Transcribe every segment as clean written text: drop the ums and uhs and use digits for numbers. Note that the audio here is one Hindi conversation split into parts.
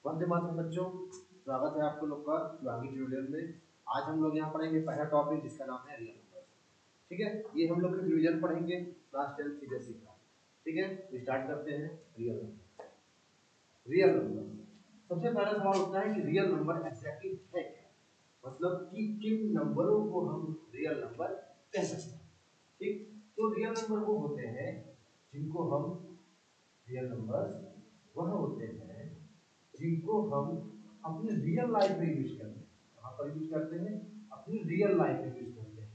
वंदे मातरम बच्चों, स्वागत है आपको लोग का शिवांगी ट्यूटोरियल में। आज हम लोग यहाँ पढ़ेंगे पहला टॉपिक जिसका नाम है रियल नंबर। ठीक है, ये हम लोग डिवीजन पढ़ेंगे क्लास 10 सीबीएसई का। ठीक है, स्टार्ट करते हैं। Real number, real number. सबसे पहला सवाल उठता है कि रियल नंबर एग्जैक्टली है क्या, मतलब कि किन नंबरों को हम रियल नंबर कह सकते हैं। ठीक, तो रियल नंबर वो होते हैं जिनको हम रियल नंबर्स वह होते हैं जिनको हम अपनी रियल लाइफ में यूज करते हैं। कहाँ पर यूज करते हैं? अपनी रियल लाइफ में यूज करते हैं।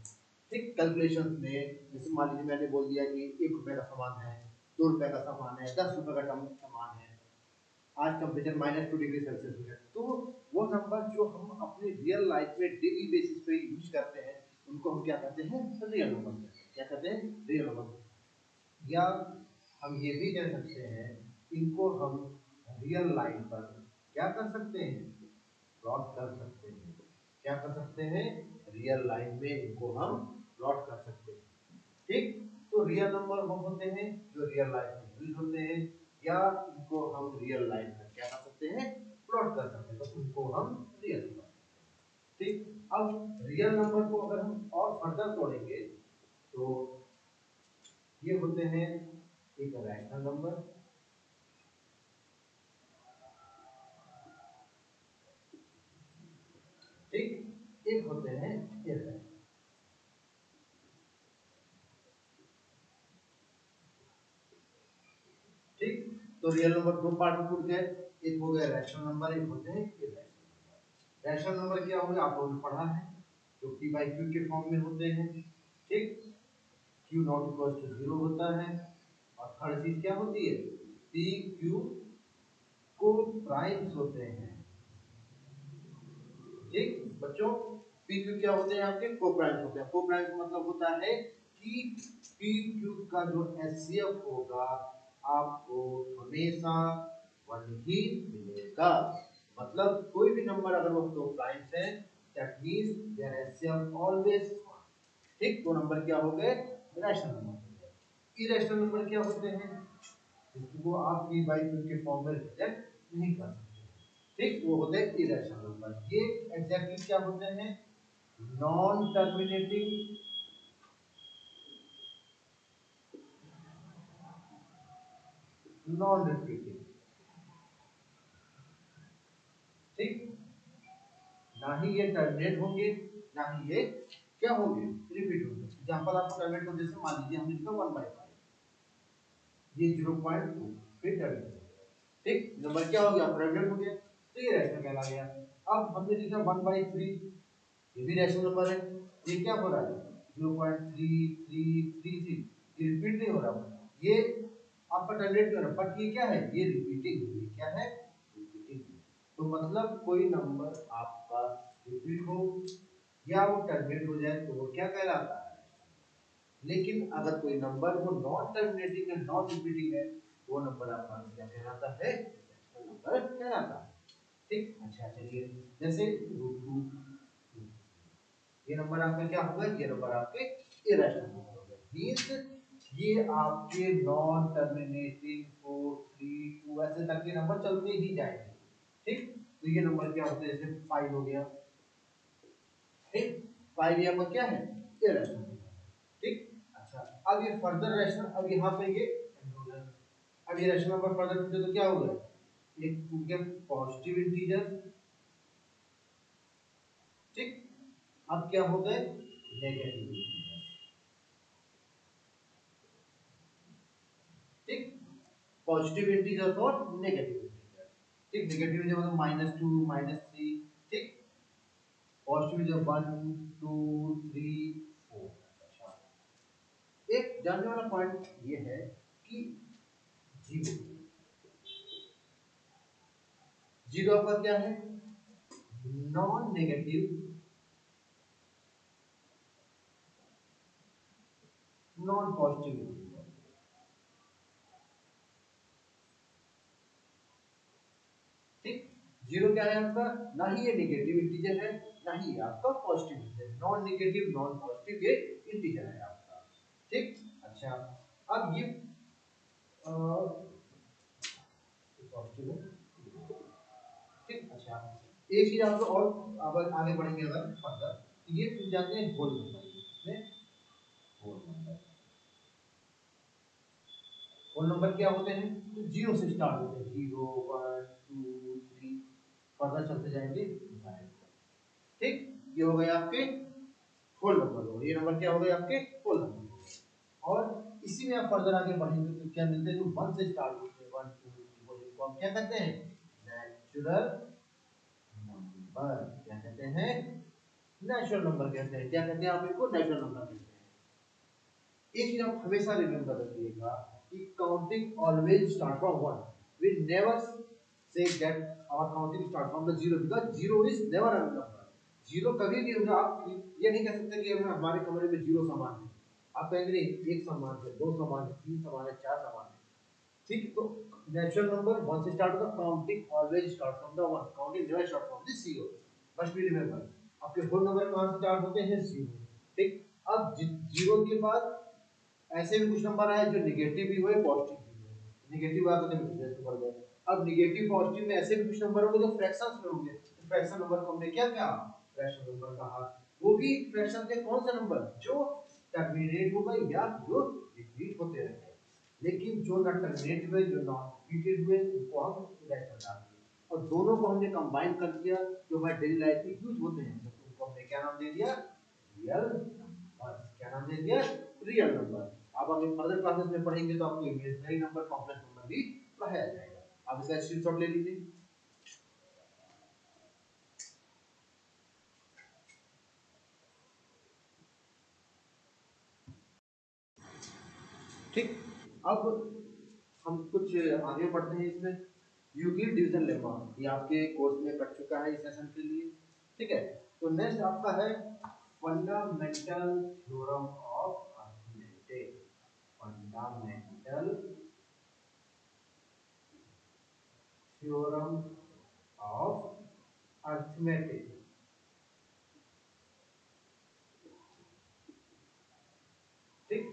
ठीक, कैलकुलेशन में जैसे मान लीजिए मैंने बोल दिया कि 1 रुपए का सामान है, 2 रुपए का सामान है, 10 रुपए का सामान है, आज टेम्परेचर -2 डिग्री सेल्सियस है, तो वो नंबर जो हम अपनी रियल लाइफ में डेली बेसिस पे यूज करते हैं उनको हम क्या कहते हैं? Real number. क्या कहते हैं? Real number. या हम ये भी कह सकते हैं इनको हम रियल लाइन पर क्या कर सकते हैं? प्लॉट कर सकते हैं। क्या कर सकते हैं? रियल लाइन में इनको हम प्लॉट कर सकते हैं। ठीक, तो रियल नंबर वो होते हैं जो रियल लाइफ में यूज होते हैं, या इनको हम रियल लाइन पर क्या कर सकते हैं? प्लॉट कर सकते हैं, तो उनको हम रियल नंबर। ठीक, अब रियल नंबर को अगर हम और फर्दर तोड़ेंगे तो ये होते हैं एक रैशनल नंबर, ठीक, एक होते हैं इररेशनल। ठीक, तो रियल नंबर दो पार्ट में टूट गए, एक हो गया रैशनल नंबर, एक होते हैं इररेशनल नंबर। रैशनल नंबर क्या होगा आप लोगों ने पढ़ा है, जो p बाई q के फॉर्म में होते हैं। ठीक, q नॉट इक्वल टू 0 होता है, और थर्ड चीज क्या होती है? p q को प्राइम्स होते हैं। ठीक बच्चों, p q क्या होते हैं? आपके को प्राइम्स होते हैं। को प्राइम्स मतलब होता है कि p q का जो HCF होगा आपको हमेशा 1 ही मिलेगा। मतलब कोई भी नंबर अगर वो दो प्राइम्स है, that means their HCF always 1। ठीक, तो नंबर क्या हो गए? Rational number. इरेशनल नंबर क्या होते हैं? जिसको आप p बाई q के फॉर्म में रिप्रेजेंट नहीं कर सकते। ठीक, वो होते हैं इरेशनल नंबर। ये एग्जैक्टली क्या होते हैं? Non terminating, non repeating. ठीक, ना ही ये टर्मिनेट होंगे, ना ही ये क्या होंगे? रिपीट होंगे। एग्जांपल आपको टर्मिनेट को जैसे मान लीजिए हमने लिखा 1/5, ये 0.2 फिर टर्मिनेट। ठीक, नंबर क्या हो गया? टर्मिनेट हो गया, तो ये रैशनल कहला गया। अब हमने लिखा 1/3, ये भी रैशनल नंबर है। ये क्या हो रहा है? 0.3333, ये रिपीट नहीं हो रहा, ये आपका टर्मिनेट नहीं हो रहा, बट ये क्या है? ये रिपीटिंग। ये क्या है? रिपीटिंग। तो मतलब कोई नंबर आपका रिपीट हो या वो टर्मिनेट हो जाए तो वो क्या कहलाता है? लेकिन अगर कोई नंबर वो नॉन टर्मिनेटिंग है, नॉन रिपीटिंग है, वो नंबर आपका क्या कहलाता है? नंबर कहलाता है। ठीक, अच्छा चलिए, जैसे √2, ये नंबर आपका क्या होगा? ये नंबर आपके इरेशनल नंबर हो गए। मींस ये आपके नॉन टर्मिनेटिंग 4 3 2 ऐसे तक के नंबर चलते ही जाएंगे। ठीक, तो ये नंबर क्या होते हैं? जैसे 5 हो गया। ठीक, 5 यहाँ पर क्या है? Irrational number. ठीक, अच्छा अब ये फर्दर रैशनल, अब यहाँ पे ये अब ये रैशनल नंबर फर्दर टूटे तो क्या होगा? एक टूट गया पॉजिटिव इंटीजर। ठीक, अब क्या हो गए? Negative integer. ठीक, पॉजिटिव इंटीजर और नेगेटिव इंटीजर। ठीक, नेगेटिव इंटीजर मतलब -2 -3। ठीक, पॉजिटिव इंटीजर 1 2 3 4। अच्छा, एक जानने वाला पॉइंट ये है कि जीरो, जीरो आपका क्या है? Non negative, non positive integer. ठीक, जीरो क्या है आपका? ना ही ये नेगेटिव इंटीजर है, ना ही ये आपका पॉजिटिव इंटीजर है। नॉन नेगेटिव नॉन पॉजिटिव ये इंटीजर है आपका। ठीक, अच्छा अब ये पॉजिटिव है, एक चीज आपको और अब आगे बढ़ेंगे अगर फर्दर, तो ये पूछ जाते हैं whole number. Whole number, whole number क्या होते हैं? तो जीरो से स्टार्ट होते हैं, 0 1 2 3, फर्दर चलते जाएंगे। ठीक, ये हो गए आपके होल नंबर हो गए। ये नंबर क्या हो गए आपके? होल नंबर हो गए। और इसी में आप फर्दर आगे बढ़ेंगे तो क्या मिलते हैं? जो 1 से स्टार्ट होते हैं, 1 2 3 4, इनको हम क्या कहते हैं? Natural number. क्या कहते हैं? नेचुरल नंबर कहते हैं। क्या कहते हैं आप इनको? नेचुरल नंबर कहते हैं। एक चीज आप हमेशा रिमेंबर रखिएगा कि counting always start from 1। We never say get our counting start from the zero, because zero is never a number. Zero कभी भी होगा। आप ये नहीं कह सकते कि हमारे कमरे में जीरो सामान है। आप कहेंगे नहीं, एक सामान है, दो सामान है, तीन सामान है, चार सामान है। ठीक, तो नेचुरल नंबर 1 से स्टार्ट होगा। Counting always start from the 1, counting never start from the zero. Must be remember. आपके होल नंबर कहां से स्टार्ट होते हैं? जीरो। ठीक, अब जीरो के बाद ऐसे भी कुछ नंबर है जो नेगेटिव भी हुए, पॉजिटिव भी हुए। नेगेटिव आ तो डिफरेंस बढ़ गए। अब नेगेटिव पॉजिटिव में ऐसे भी कुछ नंबर होंगे जो फ्रैक्शंस में होंगे। तो फ्रैक्शन नंबर को हमने क्या कहा? फ्रैक्शन नंबर कहा। वो भी फ्रैक्शन के कौन सा नंबर? जो टर्मिनेट हो गए या जो रिपीट होते रहे। लेकिन जो ना टर्मिनेट हुए, जो नॉन रिपीटेड हुए, उनको हम इरेशनल डालते हैं। और दोनों को हमने कंबाइन कर दिया, जो हमारे डेली लाइफ में यूज होते हैं, तो उनको हमने क्या नाम दे दिया? Real number. क्या नाम दे दिया? Real number. आप अगर फर्दर क्लासेस में पढ़ेंगे तो आपको इमेजिनरी नंबर, कॉम्प्लेक्स नंबर भी पढ़ाया जाएगा। आप इसका स्क्रीनशॉट ले लीजिए। ठीक, अब हम कुछ आगे बढ़ते हैं इसमें। यूक्लिड डिवीजन लेमा, ये आपके कोर्स में कट चुका है इस सेशन के लिए। ठीक है, तो नेक्स्ट आपका है fundamental theorem of arithmetic. Fundamental theorem of arithmetic. ठीक,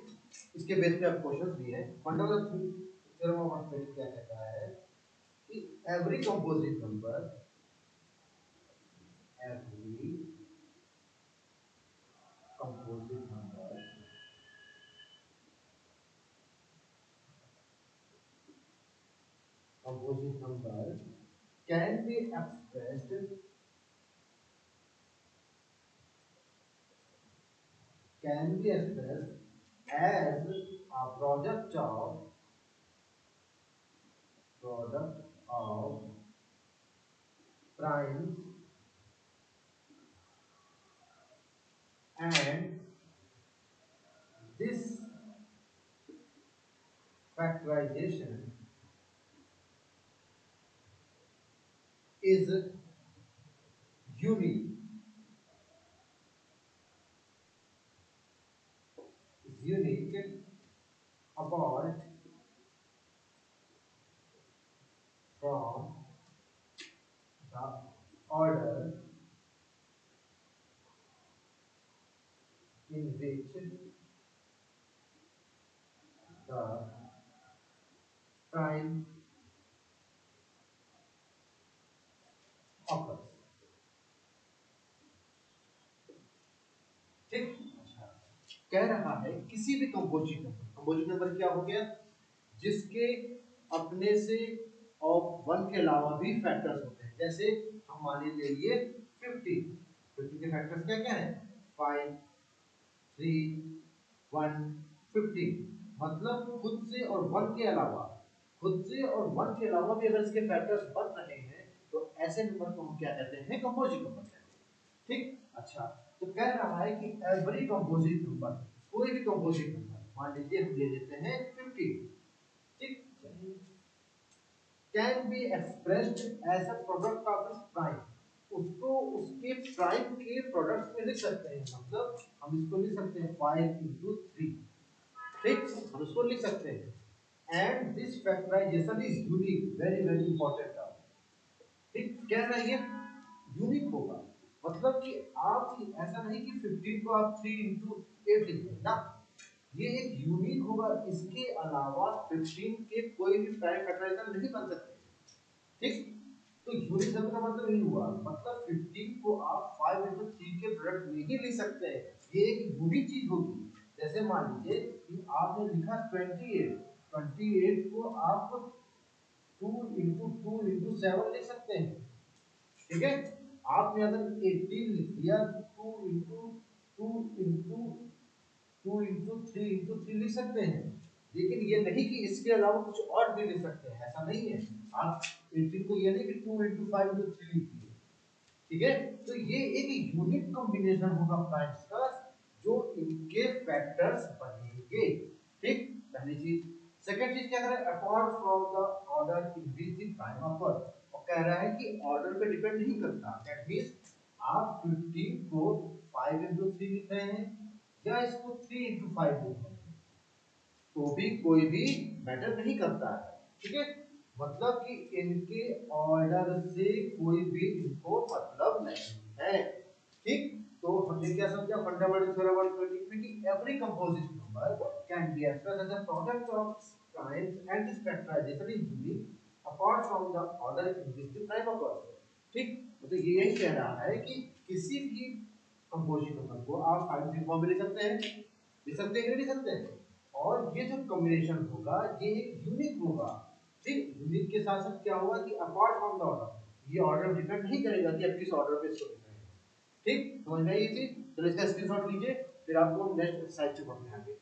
इसके बेस पे आप क्वेश्चंस दिए हैं। फंडामेंटल थ्योरम ऑफ अर्थमेटिक क्या कहता है कि every composite number, every composite number, composite number can be expressed, can be expressed as a product of primes and this factorization is unique, apart from the order in which the prime occurs। ठीक, कह रहा है किसी भी कंपोजिट नंबर क्या हो गया? जिसके अपने से और 1 के अलावा भी फैक्टर्स होते हैं। जैसे हम मान लीजिए 50, 50 के फैक्टर्स क्या क्या है? 5 3 1 50। मतलब खुद से और 1 के अलावा, खुद से और 1 के अलावा भी अगर इसके फैक्टर्स बन रहे हैं तो ऐसे नंबर को हम क्या कहते हैं? कंपोजिट नंबर कहते हैं। ठीक, अच्छा, तो कह रहा है कि एवरी कंपोजिट नंबर, कोई भी कंपोजिट नंबर, मान लीजिए हम ले लेते हैं 50। ठीक, can be expressed as a product of its prime. उसको उसके प्राइम के प्रोडक्ट में लिख सकते हैं। मतलब हम इसको लिख सकते हैं 5 into 3। ठीक, हम इसको लिख सकते हैं। And this factorization is unique, very very important term. ठीक, कह रहा है यूनिक होगा। मतलब कि आप ऐसा नहीं कि 15 को आप 3 into 8 लिख दें ना, ये एक यूनिक होगा। इसके अलावा 15 के कोई भी प्राइम फैक्टराइजेशन नहीं बन सकते। ठीक, तो यूनिट सेल का मतलब यही हुआ, मतलब 15 को आप 5 into 3 के प्रोडक्ट में ही लिख सकते हैं, ये एक यूनिक चीज होगी। जैसे मान लीजिए कि आपने लिखा 28 को आप 2 into 2 into 7 लिख सकते हैं, ठीक है। आपने अगर 18 लिख दिया तो 2 into 2 into 2 into 3 into 3 लिख सकते हैं, लेकिन ये नहीं कि इसके अलावा कुछ और भी लिख सकते हैं, ऐसा नहीं है। आप 18 को ये नहीं कि 2 into 5 into 3 लिखिए, ठीक है। तो ये एक यूनिक कॉम्बिनेशन होगा प्राइम्स का, जो इनके फैक्टर्स बनेंगे, ठीक, पहली चीज। सेकंड चीज क्या कर रहा है, apart from the order in which the prime upper, और कह रहा है कि ऑर्डर पे डिपेंड नहीं करता। दैट मींस आप 15 को 5 into 3 लिख रहे हैं या इसको 3 into 5 लिख रहे हैं, तो भी कोई भी मैटर नहीं करता है, ठीक है। मतलब कि इनके ऑर्डर से कोई भी इनको मतलब नहीं है, ठीक। तो हमने क्या समझा फंडामेंटल थ्योरम ऑफ अरिथमेटिक में कि every composite number can be expressed as a product of primes and the factorization is unique apart from the order in which the prime occurs, ठीक। मतलब ये यही कह रहा है कि किसी भी कंपोजिट नंबर को आप 5 फॉर्म में लिख सकते हैं, लिख सकते हैं कि नहीं लिख सकते हैं, और ये जो कॉम्बिनेशन होगा ये एक यूनिक होगा, ठीक। यूनिक के साथ साथ क्या होगा कि अपार्ट फ्रॉम द ऑर्डर, ये ऑर्डर डिपेंड नहीं करेगा कि आप किस ऑर्डर पे इसको लिख रहे हैं, ठीक। समझ में आई ये चीज? तो इसका स्क्रीनशॉट लीजिए, फिर आपको नेक्स्ट एक्सरसाइज से पढ़ने आगे।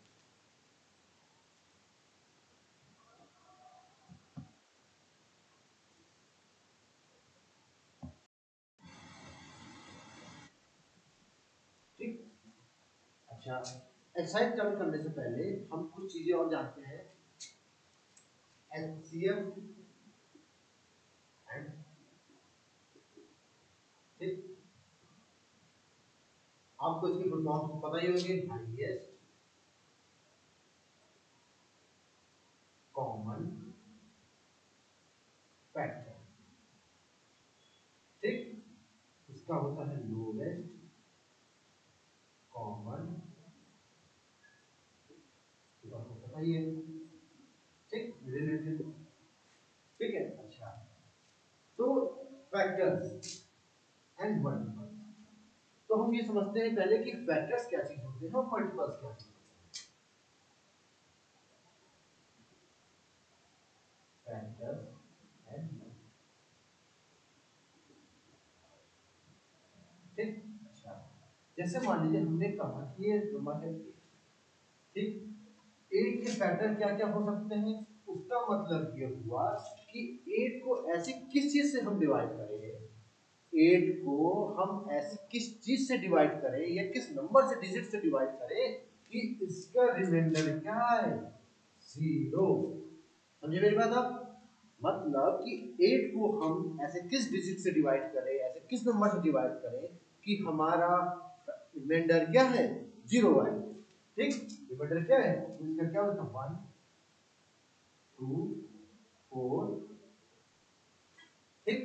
ठीक, अच्छा, एक्सरसाइज चालू करने से पहले हम कुछ चीजें और जानते हैं, एचसीएफ एंड, ठीक, आपको इसकी फुल फॉर्म पता ही होगी, हाईएस्ट कॉमन फैक्टर, ठीक। इसका होता है लोवेस्ट कॉमन, बताइए, ठीक, रिलेटिव, ठीक है। अच्छा, तो फैक्टर्स एंड मल्टीपल्स, तो हम ये समझते हैं पहले कि फैक्टर्स क्या चीज होते हैं और मल्टीपल्स क्या चीज होते हैं। फैक्टर्स एंड, ठीक, अच्छा, जैसे मान लीजिए हमने कहा कि ये नंबर है 8, ठीक। 8 के फैक्टर क्या क्या हो सकते हैं, उसका मतलब ये हुआ कि 8 को ऐसी किस चीज से हम डिवाइड करें, 8 को हम ऐसी किस चीज से डिवाइड करें या किस नंबर से, डिजिट से डिवाइड करें कि इसका रिमाइंडर क्या है, 0। समझे मेरी बात आप? मतलब कि 8 को हम ऐसे किस डिजिट से डिवाइड करें, ऐसे किस नंबर से डिवाइड करें कि हमारा रिमाइंडर क्या है, 0 आए, ठीक। रिमाइंडर क्या है, तो इसका क्या होता है, 1 2 4, ठीक।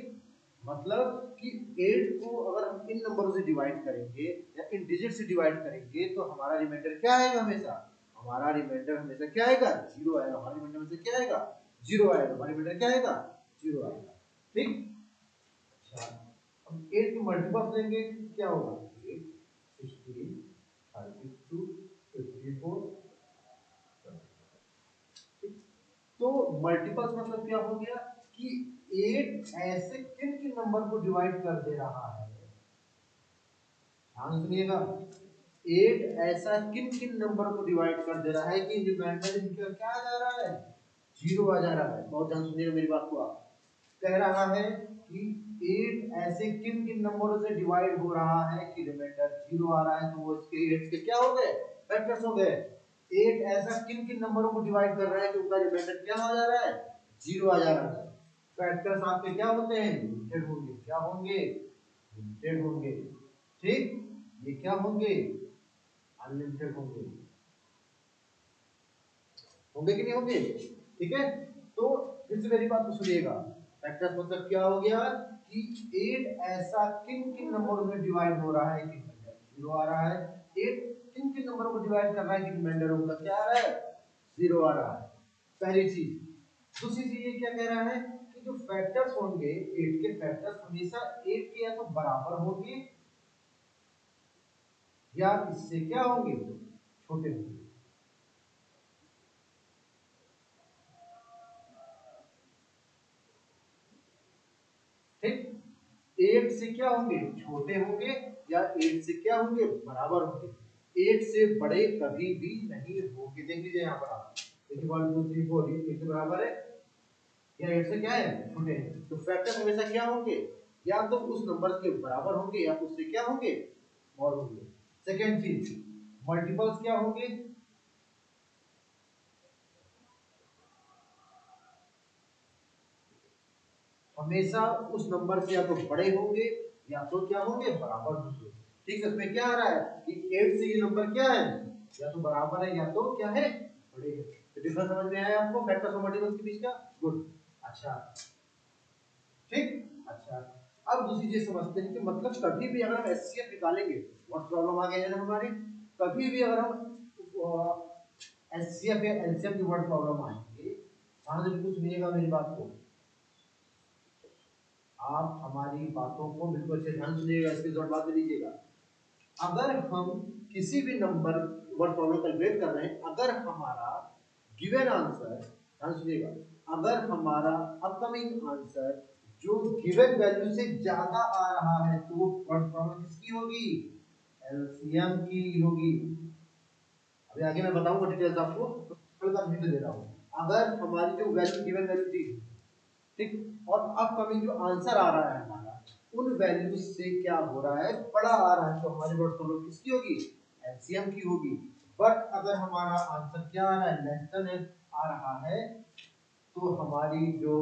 मतलब कि 8 को अगर हम इन नंबरों से डिवाइड करेंगे या इन डिजिट से डिवाइड करेंगे तो हमारा रिमाइंडर क्या आएगा, हमेशा हमारा रिमाइंडर हमेशा क्या आएगा, 0 आएगा। हमारा रिमाइंडर में से क्या आएगा, 0 आएगा। हमारा रिमाइंडर क्या आएगा, 0 आएगा, ठीक। अच्छा, हम 8 के मल्टीपल्स लेंगे, क्या होगा, 8 16 32 54, ठीक। तो मल्टीपल्स मतलब क्या हो गया कि 8 ऐसे किन किन नंबर को डिवाइड कर दे रहा है, ध्यान सुनिएगा, 8 ऐसा किन किन नंबर को डिवाइड कर दे रहा है कि रिमाइंडर इनका क्या आ जा रहा है, 0 आ जा रहा है। बहुत ध्यान सुनिएगा मेरी बात को, आप कह रहा है कि 8 ऐसे किन किन नंबरों से डिवाइड हो रहा है कि रिमाइंडर 0 आ रहा है, तो वो इसके 8 के क्या हो गए, फैक्टर्स हो गए। 8 ऐसा किन किन नंबरों को डिवाइड कर रहा है कि उनका रिमाइंडर क्या आ जा रहा है, 0 आ जा रहा है। फैक्टर्स आपके क्या होते हैं, लिमिटेड होंगे, क्या होंगे, लिमिटेड होंगे, ठीक। ये क्या होंगे, अनलिमिटेड होंगे, होंगे कि नहीं होंगे, ठीक है। तो फिर से मेरी बात को सुनिएगा, फैक्टर्स मतलब क्या हो गया कि 8 ऐसा किन किन नंबरों में डिवाइड हो रहा है कि 0 आ रहा है, 8 किन किन नंबरों को डिवाइड कर रहा है कि रिमाइंडर उनका क्या आ रहा है, 0 आ रहा है, पहली चीज। दूसरी चीज ये क्या कह रहा है कि जो फैक्टर्स होंगे 8 के फैक्टर्स हमेशा 8 के या तो बराबर होंगे या इससे क्या होंगे, छोटे होंगे। ठीक, 8 से क्या होंगे, छोटे होंगे या 8 से क्या होंगे, बराबर होंगे। 8 से बड़े कभी भी नहीं होंगे। देख लीजिए यहाँ पर आप देखिए 1 2 3 4 ये 8 से बराबर है या 8 से क्या है, छोटे हैं। तो फैक्टर हमेशा क्या होंगे, या तो उस नंबर के बराबर होंगे या उससे क्या होंगे, और होंगे। सेकेंड चीज, मल्टीपल्स क्या होंगे, हमेशा उस नंबर से या तो बड़े होंगे या तो क्या होंगे, बराबर होंगे। ठीक है, इसमें क्या आ रहा है कि 8 से ये नंबर क्या है, या तो बराबर है या तो क्या है, बड़े है। तो डिफरेंस समझ में आया आपको फैक्टर्स और मल्टीपल्स के बीच का? गुड, अच्छा, ठीक, अच्छा। अब दूसरी चीज समझते हैं कि मतलब कभी भी अगर हम एचसीएफ निकालेंगे, व्हाट प्रॉब्लम आ गई है हमारी, कभी भी अगर हम एचसीएफ या एलसीएम की वर्ड प्रॉब्लम आएंगे, ध्यान से बिल्कुल सुनिएगा मेरी बात को, आप हमारी बातों को बिल्कुल अच्छे ध्यान सुनिएगा, इसकी जरूरत बात में लीजिएगा। अगर हम किसी भी नंबर वर्ड प्रॉब्लम कैलकुलेट कर रहे हैं, अगर हमारा गिवन आंसर, ध्यान सुनिएगा, अगर हमारा अपकमिंग आंसर जो गिवन वैल्यू से ज्यादा आ रहा है, तो वो वर्ड प्रॉब्लम किसकी होगी, एलसीएम की होगी। अभी आगे मैं बताऊंगा डिटेल्स आपको, हल्का हिंट दे रहा हूं। अगर हमारी जो वैल्यू गिवन वैल्यू थी, ठीक, और अपकमिंग जो आंसर आ रहा है हमारा, उन वैल्यूज से क्या हो रहा है, बड़ा आ रहा है, तो हमारी वर्ड प्रॉब्लम किसकी होगी, एलसीएम की होगी। बट अगर हमारा आंसर क्या आ रहा है, लेस देन आ रहा है, तो हमारी जो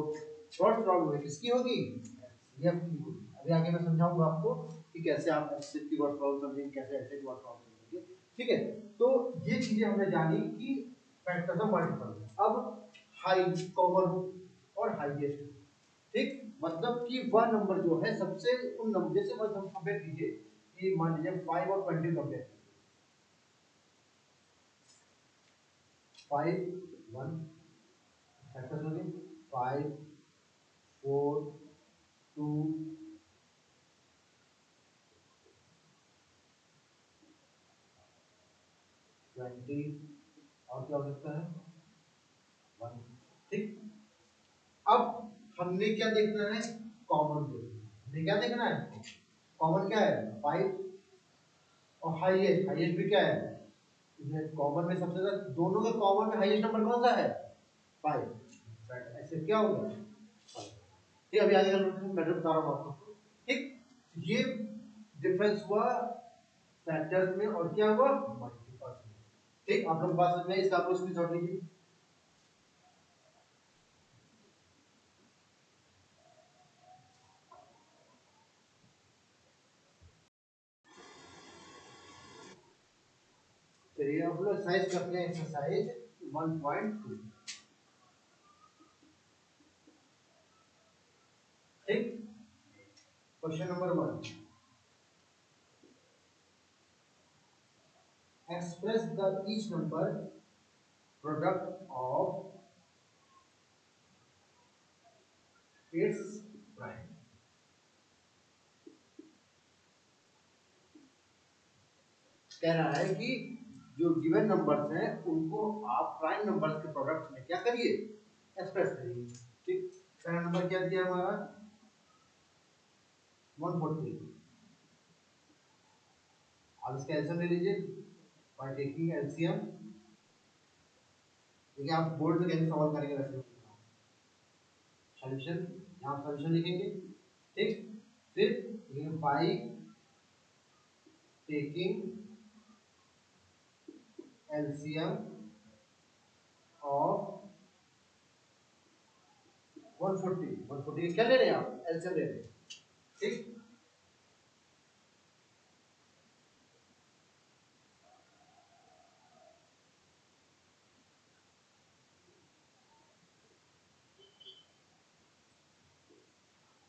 वर्ड प्रॉब्लम है किसकी होगी, एलसीएम की होगी। अभी आगे मैं समझाऊंगा आपको कि कैसे आप एलसीएम की वर्ड प्रॉब्लम समझेंगे, कैसे एलसीएम की वर्ड प्रॉब्लम समझेंगे। ठीक है, तो ये चीजें हमने जानी कि फैक्टर्स ऑफ मल्टीपल। अब हाई कॉमन और हाईएस्ट, ठीक, मतलब कि वह नंबर जो है सबसे उन नंबर, जैसे बस हम कंपेयर कीजिए कि मान लीजिए 5 और 20 कंपेयर, 5 1 फैक्टर्स हो गए, 5 4 2 20 और क्या हो सकता है, 1। ठीक, अब हमने क्या देखना है, कॉमन देखना है। हमने क्या देखना है, कॉमन क्या है 5, और हाईएस्ट, हाईएस्ट भी क्या है, कॉमन में सबसे ज्यादा, दोनों का कॉमन में हाईएस्ट नंबर कौन सा है, 5। ऐसे क्या हो गया 5। ठीक, अभी आगे मैटर बता रहा हूँ आपको। ठीक, ये डिफरेंस हुआ फैक्टर्स में और क्या हुआ मल्टीपल्स में। ठीक, आप लोग बात समझ में, इसका आप लोग स्क्रीनशॉट लीजिए। चलिए आप लोग एक्सरसाइज करते हैं, एक्सरसाइज 1.2। ठीक, question number 1, express the each number product of its prime। कह रहा है कि जो गिवन नंबर्स हैं उनको आप प्राइम नंबर्स के प्रोडक्ट में क्या करिए, एक्सप्रेस करिए। ठीक, पहला नंबर क्या दिया हमारा 140। अब इसका एलसीएम ले लीजिए बाय टेकिंग एलसीएम। देखिए आप बोर्ड में कैसे सॉल्व करेंगे वैसे सॉल्यूशन, यहाँ सॉल्यूशन लिखेंगे। ठीक, फिर बाय टेकिंग एलसीएम ऑफ 140, 140 क्या ले रहे हैं आप, एलसीएम ले रहे हैं। ठीक,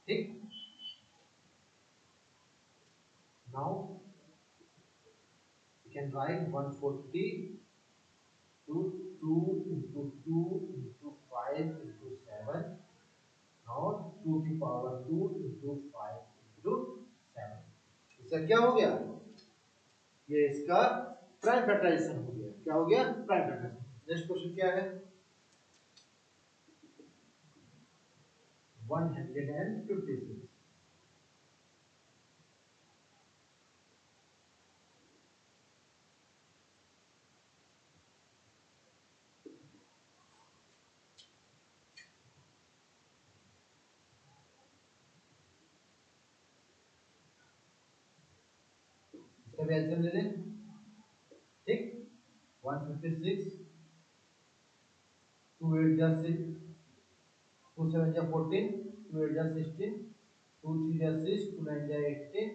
ठीक, now you can write 140 to 2 into 2 into 5 into 7। Now to की पावर 2 इंटू 5 इंटू 7। इसका क्या हो गया, ये इसका प्राइम फैक्टराइजेशन हो गया। क्या हो गया, प्राइम फैक्टराइजेशन। नेक्स्ट क्वेश्चन क्या है, 156। इसका भी एल्सियम ले लें, ठीक। 156, 2 8 जा 6, 2 7 जा 14, 2 8 जा 16, 2 3 जा 6, 2 9 जा 18,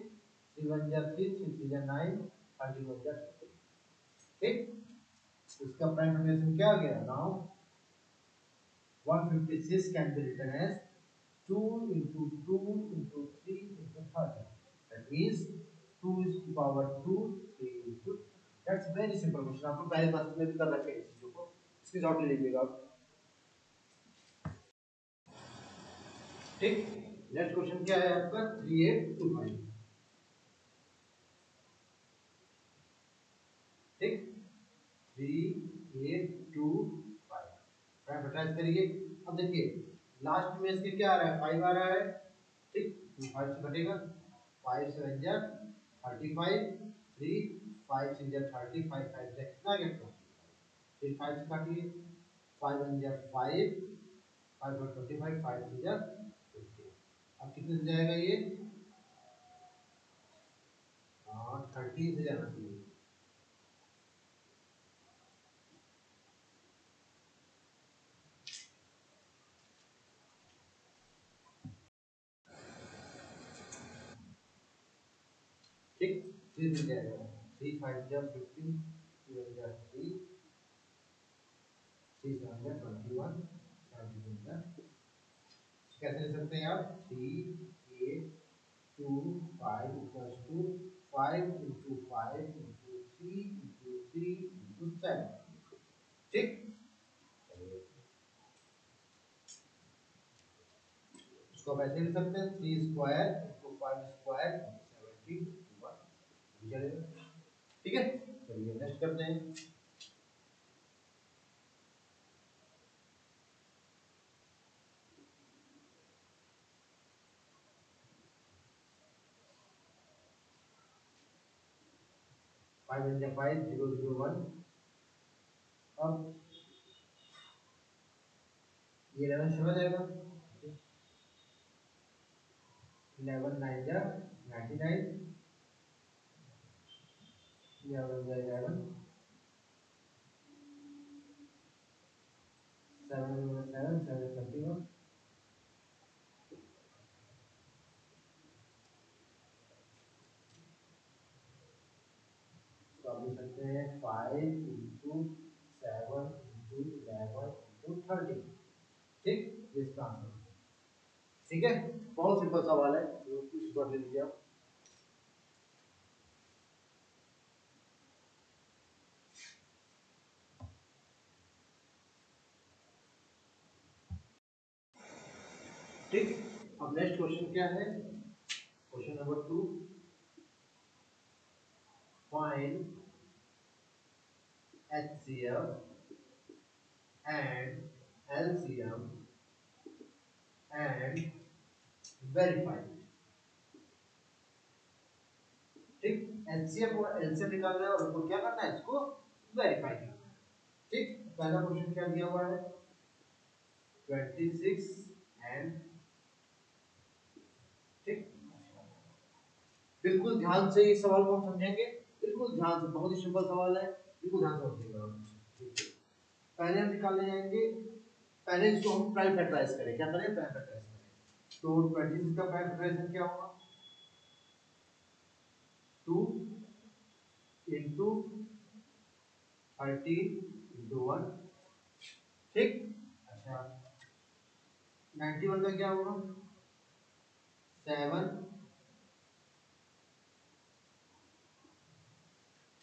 3 1 जा 3, 3 3 जा 9, 31 जा 15, ठीक। इसका प्राइम फैक्टराइजेशन क्या आ गया, now 156 can be written as 2 into 2 into 3 into 30. That means 2 is to power 2, 3 into. That's very simple question. आप लोग पहले क्लास में भी कर रखे हैं इस चीजों को, इसकी शॉर्ट ले लीजिएगा आप, ठीक। नेक्स्ट क्वेश्चन क्या है आपका, 3825, ठीक। 3825 प्राइम फैक्टराइज करिए। अब देखिए लास्ट में इसके क्या आ रहा है, 5 आ रहा है, ठीक। 2 5 से कटेगा, 5 7 जा 35, 3 5 6 जा 30, 5 5 जा कितना आ गया, 25। फिर 5 से काटिए, 5 1 जा 5, 5 4 25, 5 3 जा 50। अब कितने से जाएगा ये, 30 से जाना चाहिए, ठीक। 3 से जाएगा, 3 5 जा 15, 2 1 जा 3, 3 7 जा 21, 7 2 जा, कैसे ले सकते हैं आप, 3 8 2 5 equals to 5 into 5 into 3 into 3 into 7, ठीक। इसको आप ऐसे लिख सकते हैं, 3 square into 5 square into 17 into 1 चलेगा, ठीक है। चलिए नेक्स्ट करते हैं, 5 1 जा 5 0 0 1। अब ये 11 चला जाएगा, 11 9 जा 99, 11 जा 11, 7 7 7 31। तो आप लिख सकते हैं 5 इंटू 7 इंटू 11 इंटू 30, ठीक। इसका आंसर, ठीक है। बहुत सिंपल सवाल है, तो इस बार ले लीजिए आप। ठीक। अब नेक्स्ट क्वेश्चन क्या है, question number 2, find HCF and LCM and verify, ठीक। HCF और LCM निकालना है और उसको क्या करना है, इसको वेरीफाई करना है, ठीक। पहला क्वेश्चन क्या दिया हुआ है, 26 एंड, ठीक। बिल्कुल ध्यान से इस सवाल को हम समझेंगे, बिल्कुल ध्यान से, बहुत ही सिंपल सवाल है, बिल्कुल ध्यान से समझिएगा। पहले हम निकालने जाएंगे, पहले इसको हम प्राइम फैक्टराइज करें, क्या करें, प्राइम फैक्टराइज करें। तो 26 का प्राइम फैक्टराइजेशन क्या होगा, 2 इंटू 13 इंटू 1, ठीक। अच्छा 91 का क्या होगा, 7,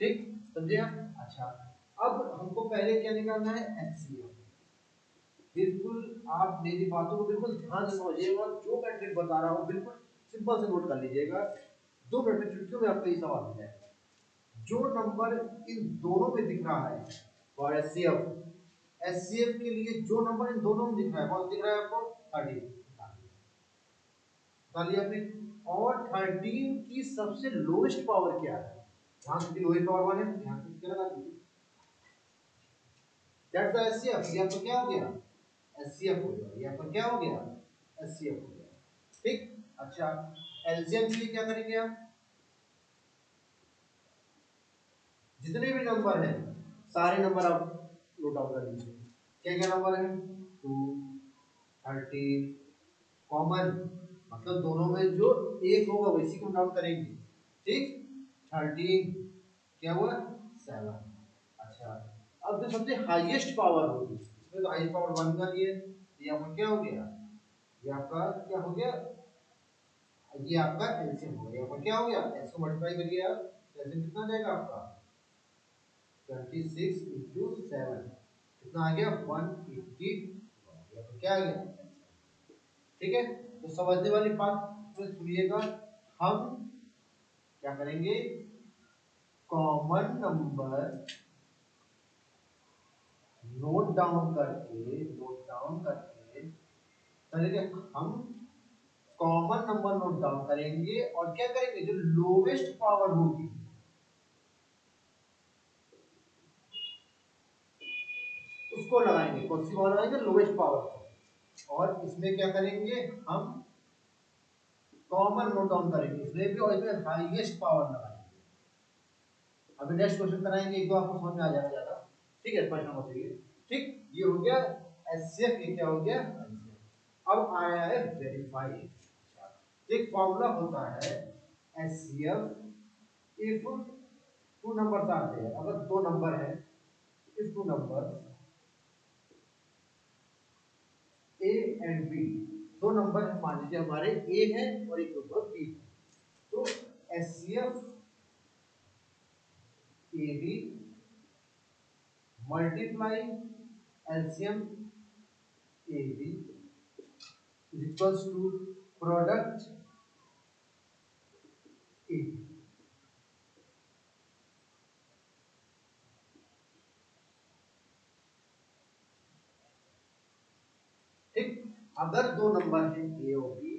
ठीक, समझे आप। अच्छा अब हमको पहले क्या निकालना है, HCF, बिल्कुल आप मेरी बातों को बिल्कुल ध्यान से समझिएगा, जो मैं ट्रिक बता रहा हूँ बिल्कुल सिंपल से नोट कर लीजिएगा। 2 मिनट में चुटकियों में आपका ये सवाल हो जाएगा। जो नंबर इन दोनों में दिख रहा है और एचसीएफ के लिए जो नंबर इन दोनों में दिख रहा है, कौन दिख रहा है आपको? 13 बता लिया आपने। और 13 की सबसे लोएस्ट पावर क्या है? ध्यान से लोएस्ट पावर वाले ध्यान से क्या लगा दीजिए। That's the HCF. ये आपका क्या हो गया? एचसीएफ हो गया। ये आपका क्या हो गया? एचसीएफ हो गया। ठीक। अच्छा, एलसीएम के लिए क्या करेंगे आप? जितने भी नंबर हैं सारे नंबर आप नोट डाउन कर लीजिए। क्या क्या नंबर है? 2, 13 कॉमन, मतलब दोनों में जो एक होगा वैसी को काउंट करेंगे। ठीक। 13 क्या हुआ? 7। अच्छा, अब जो सबसे हाईएस्ट पावर होगी, इसमें तो हाईएस्ट पावर 1 का लिए, ये आपका क्या हो गया? ये आपका क्या हो गया? ये आपका एलसीएम हो गया। आपका क्या हो गया? एस को मल्टीप्लाई करिए आप, तो एलसीएम कितना आ जाएगा आपका? 26 into 7 कितना आ गया? 180। क्या आ गया? ठीक है। तो समझने वाली बात में सुनिएगा, हम क्या करेंगे? कॉमन नंबर नोट डाउन करके करेंगे। हम कॉमन नंबर नोट डाउन करेंगे और क्या करेंगे? जो लोवेस्ट पावर होगी उसको लगाएंगे। कौन सी पावर लगाएंगे? लोवेस्ट पावर को। और इसमें क्या करेंगे? हम कॉमन नोट डाउन करेंगे इसमें भी, और इसमें हाईएस्ट पावर लगाएंगे। अभी नेक्स्ट क्वेश्चन कराएंगे, एक दो आपको समझ में आ जाएगा ज्यादा। ठीक है, क्वेश्चन नंबर 3। ठीक, ये हो गया एचसीएफ। ये क्या हो गया? अब आया है वेरीफाई। एक फॉर्मूला होता है एचसीएफ इफ टू नंबर्स आते हैं। अगर दो नंबर है, if two number A and B, दो नंबर है, मान लीजिए हमारे ए है और एक नंबर बी है, तो HCF A B multiply LCM A B is equals to product A। ठीक, अगर दो नंबर हैं ए और बी,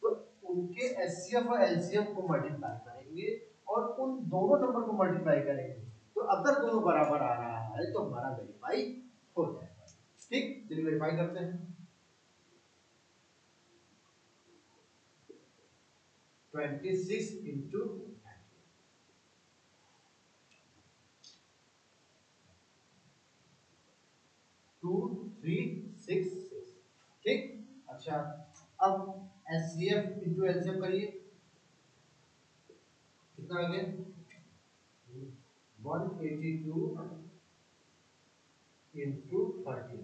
तो उनके एचसीएफ और एलसीएम को मल्टीप्लाई करेंगे और उन दोनों नंबर को मल्टीप्लाई करेंगे, तो अगर दोनों बराबर आ रहा है तो हमारा वेरीफाई हो जाएगा। ठीक, चलिए वेरीफाई करते हैं। 26 इंटू 2366। ठीक। अच्छा, अब एचसीएफ इंटू एलसीएम करिए, कितना आ गया? 182 इंटू 13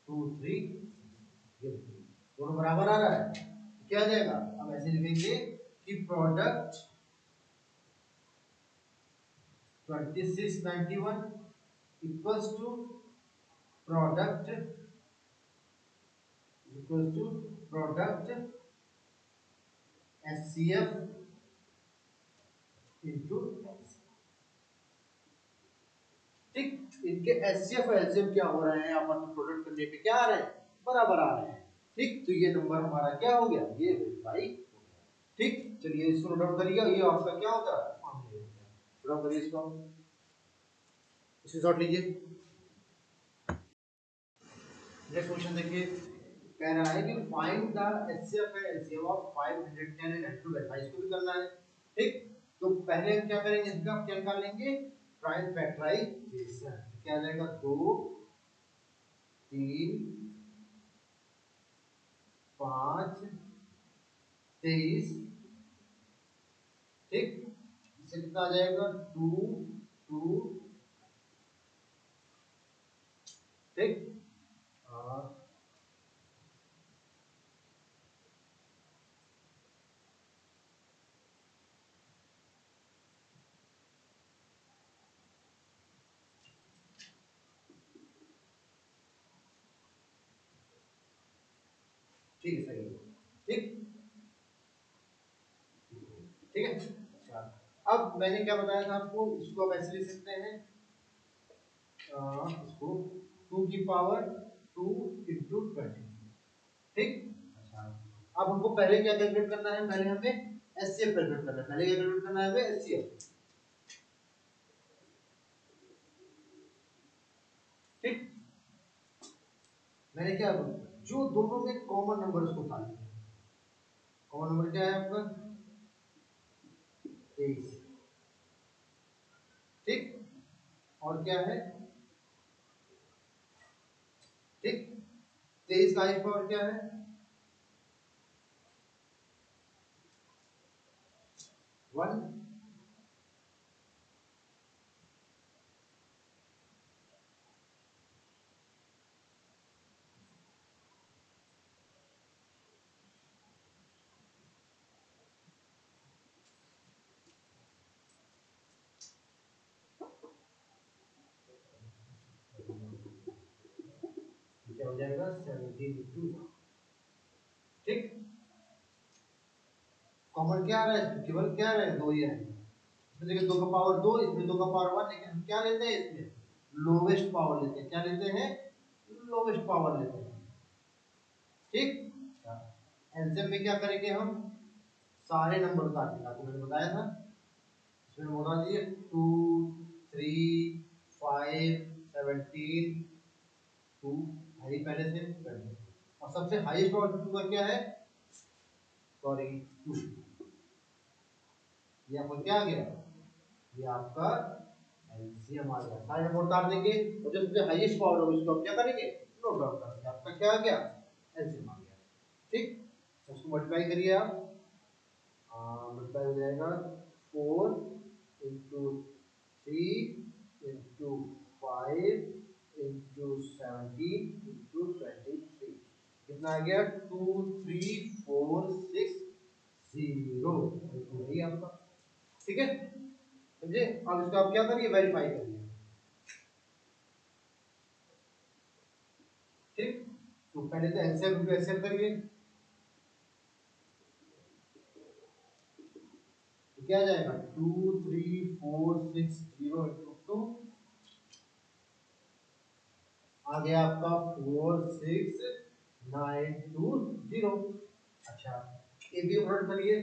23। ये दोनों बराबर आ रहा है, क्या आ जाएगा? हम ऐसे लिखेंगे कि product 2691 equals to product HCF into. ठीक, इनके एचसीएफ और एलसीएम क्या हो रहे हैं? आपस में प्रोडक्ट करने पे क्या आ रहे हैं? बराबर आ रहे हैं। ठीक, तो ये नंबर हमारा क्या हो गया? ये वेरीफाई हो गया। ठीक, चलिए इसको नोट डाउन करिए। ये आपका क्या होगा? नोट डाउन करिए इसको, स्क्रीनशॉट लीजिए। नेक्स्ट क्वेश्चन देखिए, कह रहा है कि find the HCF and LCM of 510 and 125। इसको भी करना है। ठीक, तो पहले हम क्या करेंगे? इसका क्या निकाल लेंगे? Prime factorization. क्या आ जाएगा? 2 3 5 23। ठीक, इससे कितना आ जाएगा? 2 2। ठीक, ठीक है, सही है। ठीक ठीक है। अच्छा, अब मैंने क्या बताया था आपको, इसको आप ऐसे लिख सकते हैं, इसको 2 इंटू 20। ठीक। अच्छा, अब हमको पहले क्या कैलकुलेट करना है, पहले हमें एचसीएफ कैलकुलेट करना है। पहले क्या कैलकुलेट करना है हमें, एचसीएफ। ठीक, मैंने क्या जो दोनों में कॉमन नंबर उसको उठा लिया। कॉमन नंबर क्या है आपका, 23। ठीक, और क्या है, ठीक, 23 का हाईएस्ट पावर क्या है, 1। क्या हो जाएगा, 17 इंटू। ठीक, कॉमन क्या आ रहा है, केवल क्या आ रहा है, 2 ही है। इसमें देखिए 2 का पावर 2, इसमें 2 का पावर 1, लेकिन हम क्या लेते हैं, इसमें लोवेस्ट पावर लेते हैं। क्या लेते हैं, लोवेस्ट पावर लेते हैं। ठीक, एलसीएम में क्या करेंगे हम, सारे नंबर उतार के, आपको मैंने बताया था, इसमें बता दीजिए 2 3 5 17 2 है पहले से 20। और सबसे हाईएस्ट पावर 2 का क्या है, सॉरी 2, ये आपको क्या आ गया, ये आपका एलसीएम आ गया। सारे नंबर उतार देंगे और जो सबसे हाईएस्ट पावर होगी उसको आप क्या करेंगे, नोट डाउन कर देंगे। आपका क्या आ गया, एलसीएम आ गया। ठीक, उसको मल्टीप्लाई करिए आप, मल्टीप्लाई हो जाएगा 4 इंटू 3 इंटू 5 इंटू 17 इंटू 23। कितना आ गया, 2 3 4 6 0 वही आपका। ठीक है, समझे। अब इसको आप क्या करिए, वेरीफाई करिए। ठीक, तो पहले तो एलसीएम इंटू एचसीएफ करिए, तो क्या आ जाएगा, 2 3 4 6 0 इंटू 2 आ गया आपका 4 6 9 2 0। अच्छा, ये भी प्लॉट करिए,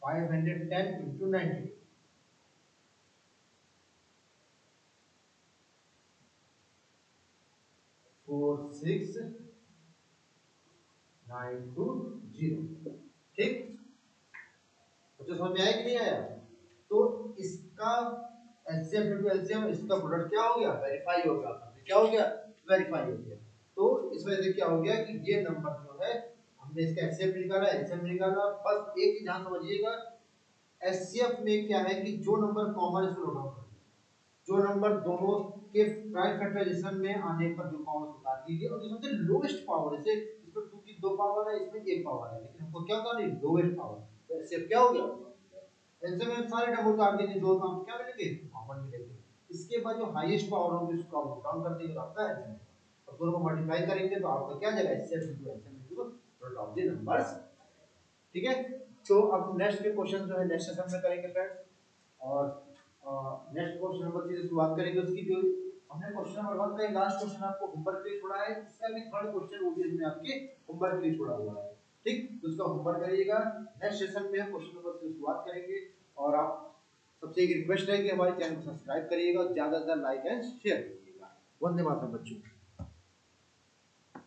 510 इंटू 90, 4 6 9 2 0। ठीक, तो समझ में आया कि नहीं आया, तो इसका एचसीएफ इंटू एलसीएम, इसका प्रोडक्ट क्या हो गया, वेरीफाई हो गया। क्या हो गया, वेरीफाई हो गया। तो इस वजह से क्या हो गया कि ये नंबर जो है, हमने इसका एचसीएफ निकाला, एलसीएम निकाला। बस एक ही ध्यान समझिएगा, एचसीएफ में क्या है कि जो नंबर कॉमन, इसको नोट डाउन कर, जो नंबर दोनों के प्राइम फैक्टराइजेशन में आने पर जो पावर उतार दीजिए, और जो सबसे लोएस्ट पावर है, जैसे इसमें 2 की 2 पावर है, इसमें 1 पावर है, लेकिन हमको क्या उतारनी है, लोएस्ट पावर। तो ऐसे क्या हो गया, ऐसे में सारे नंबर उतार देंगे, जो हम क्या मिलेंगे, कॉमन मिलेंगे। इसके बाद जो हाईएस्ट पावर होगी उसको आप नोट डाउन कर देंगे, तो आपका आंसर। और दोनों को मल्टीप्लाई करेंगे तो आपका क्या जाएगा, HCF into LCM into total of the numbers. ठीक है, तो अब नेक्स्ट के क्वेश्चन जो है नेक्स्ट सेशन में करेंगे फ्रेंड्स। और नेक्स्ट क्वेश्चन नंबर 3 से शुरुआत करेंगे। उसकी जो हमने क्वेश्चन नंबर 1 का लास्ट क्वेश्चन आपको होमवर्क के लिए छोड़ा है, इसका भी थर्ड क्वेश्चन वो भी हमने आपके होमवर्क के लिए छोड़ा हुआ है। ठीक, तो उसका होमवर्क करिएगा। नेक्स्ट सेशन में हम क्वेश्चन नंबर से शुरुआत करेंगे। और आप सबसे एक रिक्वेस्ट है कि हमारे चैनल को सब्सक्राइब करिएगा और ज्यादा से ज्यादा लाइक एंड शेयर करिएगा। वंदे मातरम बच्चों।